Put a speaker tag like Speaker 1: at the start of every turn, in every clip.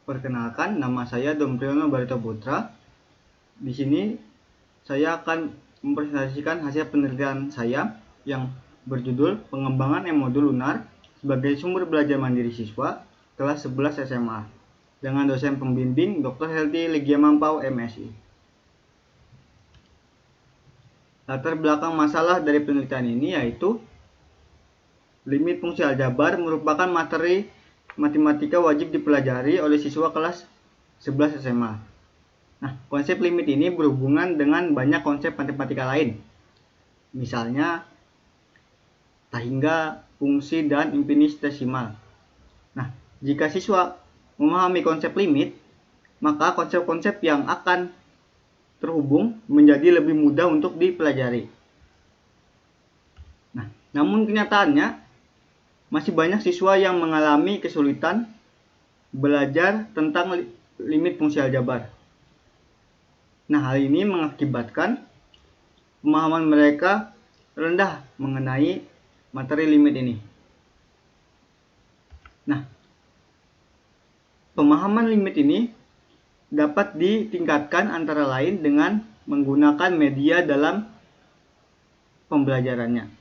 Speaker 1: Perkenalkan, nama saya Dompriyono Barito Putra. Di sini saya akan mempresentasikan hasil penelitian saya yang berjudul Pengembangan M-Modul Lunar sebagai sumber belajar mandiri siswa kelas 11 SMA dengan dosen pembimbing Dr. Helty Legiamampau MSI. Latar belakang masalah dari penelitian ini yaitu limit fungsi aljabar merupakan materi matematika wajib dipelajari oleh siswa kelas 11 SMA. Nah, konsep limit ini berhubungan dengan banyak konsep matematika lain. Misalnya, tahingga, fungsi, dan infinitesimal. Nah, jika siswa memahami konsep limit, maka konsep-konsep yang akan terhubung menjadi lebih mudah untuk dipelajari. Nah, namun kenyataannya, masih banyak siswa yang mengalami kesulitan belajar tentang limit fungsi aljabar. Nah, hal ini mengakibatkan pemahaman mereka rendah mengenai materi limit ini. Nah, pemahaman limit ini dapat ditingkatkan antara lain dengan menggunakan media dalam pembelajarannya.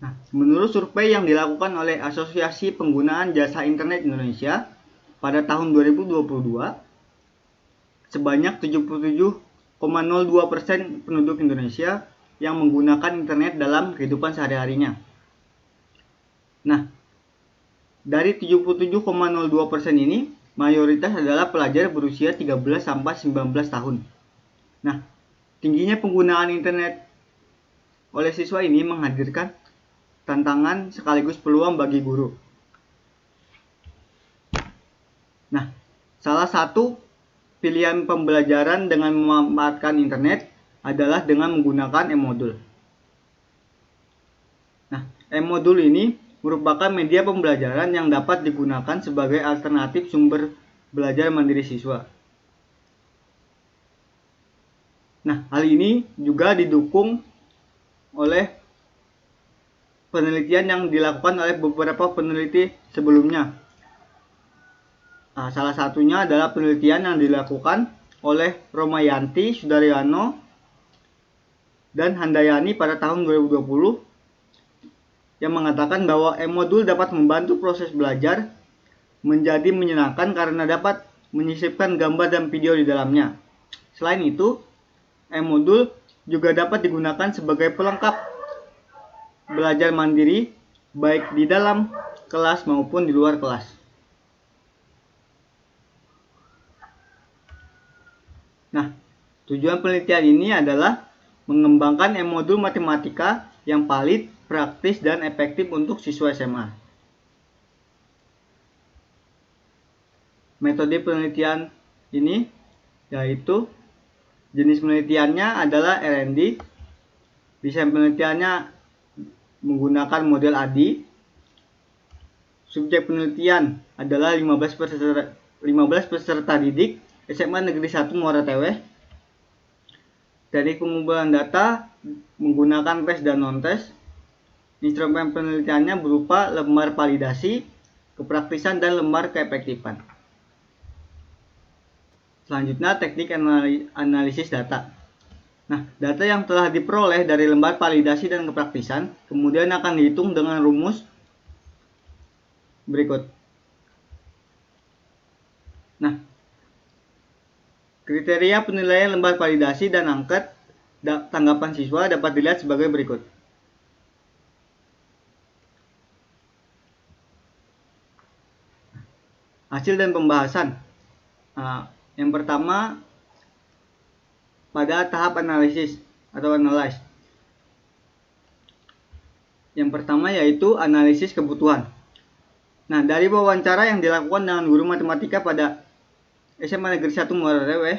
Speaker 1: Nah, menurut survei yang dilakukan oleh Asosiasi Penggunaan Jasa Internet Indonesia pada tahun 2022, sebanyak 77,02% penduduk Indonesia yang menggunakan internet dalam kehidupan sehari-harinya. Nah, dari 77,02% ini, mayoritas adalah pelajar berusia 13-19 tahun. Nah, tingginya penggunaan internet oleh siswa ini menghadirkan tantangan sekaligus peluang bagi guru. Nah, salah satu pilihan pembelajaran dengan memanfaatkan internet adalah dengan menggunakan M-Modul. Nah, M-Modul ini merupakan media pembelajaran yang dapat digunakan sebagai alternatif sumber belajar mandiri siswa. Nah, hal ini juga didukung oleh penelitian yang dilakukan oleh beberapa peneliti sebelumnya. Salah satunya adalah penelitian yang dilakukan oleh Romayanti, Sudaryono, dan Handayani pada tahun 2020 yang mengatakan bahwa M-Modul dapat membantu proses belajar menjadi menyenangkan karena dapat menyisipkan gambar dan video di dalamnya. Selain itu, M-Modul juga dapat digunakan sebagai pelengkap belajar mandiri baik di dalam kelas maupun di luar kelas. Nah, tujuan penelitian ini adalah mengembangkan M-Modul matematika yang valid, praktis, dan efektif untuk siswa SMA. Metode penelitian ini yaitu jenis penelitiannya adalah R&D, desain penelitiannya menggunakan model ADI. Subjek penelitian adalah 15 peserta didik SMA Negeri 1 Muara Teweh. Teknik pengumpulan data menggunakan tes dan non-tes. Instrumen penelitiannya berupa lembar validasi, kepraktisan, dan lembar keefektifan. Selanjutnya, teknik analisis data. Nah, data yang telah diperoleh dari lembar validasi dan kepraktisan kemudian akan dihitung dengan rumus berikut. Nah, kriteria penilaian lembar validasi dan angket tanggapan siswa dapat dilihat sebagai berikut. Hasil dan pembahasan. Yang pertama, pada tahap analisis atau analyze. Yang pertama yaitu analisis kebutuhan. Nah, dari wawancara yang dilakukan dengan guru matematika pada SMA Negeri 1 Muara Teweh,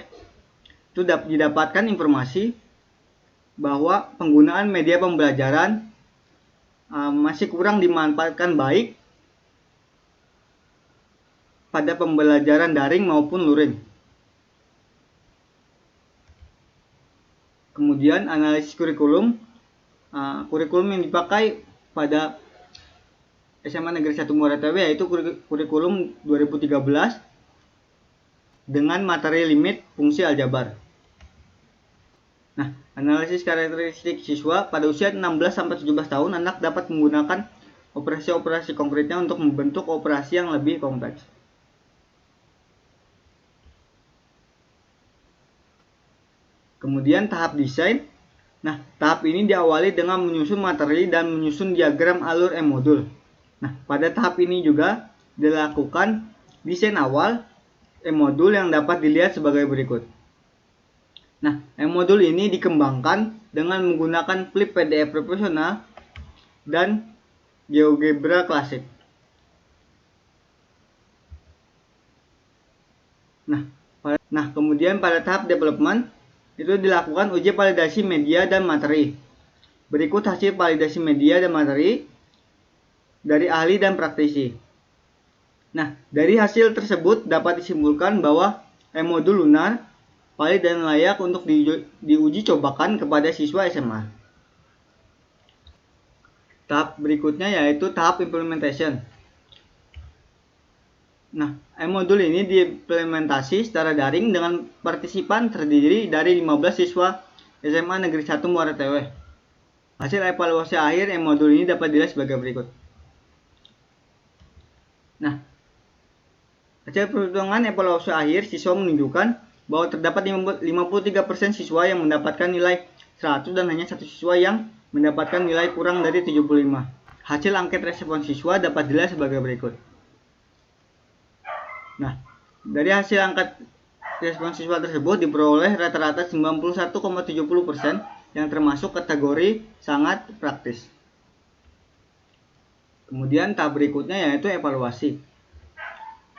Speaker 1: itu didapatkan informasi bahwa penggunaan media pembelajaran masih kurang dimanfaatkan baik pada pembelajaran daring maupun luring. Kemudian analisis kurikulum. Kurikulum yang dipakai pada SMA Negeri 1 Muara Ewe, yaitu kurikulum 2013 dengan materi limit fungsi aljabar. Nah, analisis karakteristik siswa pada usia 16-17 tahun, anak dapat menggunakan operasi-operasi konkretnya untuk membentuk operasi yang lebih kompleks. Kemudian tahap desain. Nah, tahap ini diawali dengan menyusun materi dan menyusun diagram alur e-modul. Nah, pada tahap ini juga dilakukan desain awal e-modul yang dapat dilihat sebagai berikut. Nah, e-modul ini dikembangkan dengan menggunakan flip PDF profesional dan GeoGebra klasik. Nah, kemudian pada tahap development itu dilakukan uji validasi media dan materi. Berikut hasil validasi media dan materi dari ahli dan praktisi. Nah, dari hasil tersebut dapat disimpulkan bahwa e-modul lunar valid dan layak untuk diuji cobakan kepada siswa SMA. Tahap berikutnya yaitu tahap implementation. Nah, e-modul ini diimplementasi secara daring dengan partisipan terdiri dari 15 siswa SMA Negeri 1 Muara Ewe. Hasil evaluasi akhir e-modul ini dapat dilihat sebagai berikut. Nah, hasil perhitungan evaluasi akhir siswa menunjukkan bahwa terdapat 53% siswa yang mendapatkan nilai 100 dan hanya satu siswa yang mendapatkan nilai kurang dari 75. Hasil angket respon siswa dapat dilihat sebagai berikut. Nah, dari hasil angkat respon siswa tersebut diperoleh rata-rata 91,70% yang termasuk kategori sangat praktis. Kemudian tahap berikutnya yaitu evaluasi.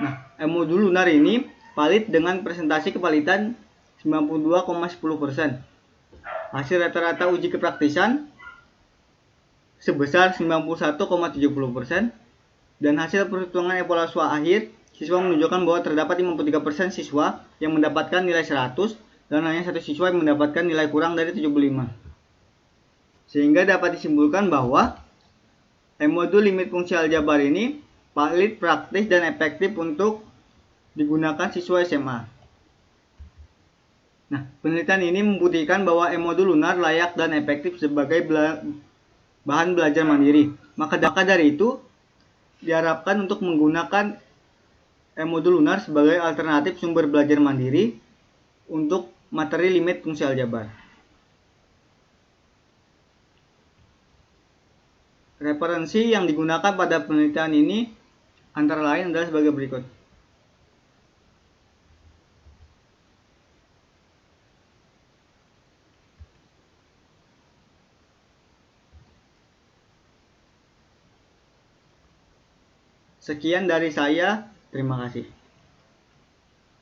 Speaker 1: Nah, e-modul lunar ini valid dengan presentasi kevalidan 92,10%. Hasil rata-rata uji kepraktisan sebesar 91,70% dan hasil perhitungan evaluasi akhir siswa menunjukkan bahwa terdapat 53% siswa yang mendapatkan nilai 100 dan hanya satu siswa yang mendapatkan nilai kurang dari 75. Sehingga dapat disimpulkan bahwa e-modul limit fungsi aljabar ini valid, praktis, dan efektif untuk digunakan siswa SMA. Nah, penelitian ini membuktikan bahwa e-modul lunar layak dan efektif sebagai bahan belajar mandiri. Maka dari itu, diharapkan untuk menggunakan e-modul lunar sebagai alternatif sumber belajar mandiri untuk materi limit fungsi aljabar. Referensi yang digunakan pada penelitian ini antara lain adalah sebagai berikut. Sekian dari saya, terima kasih.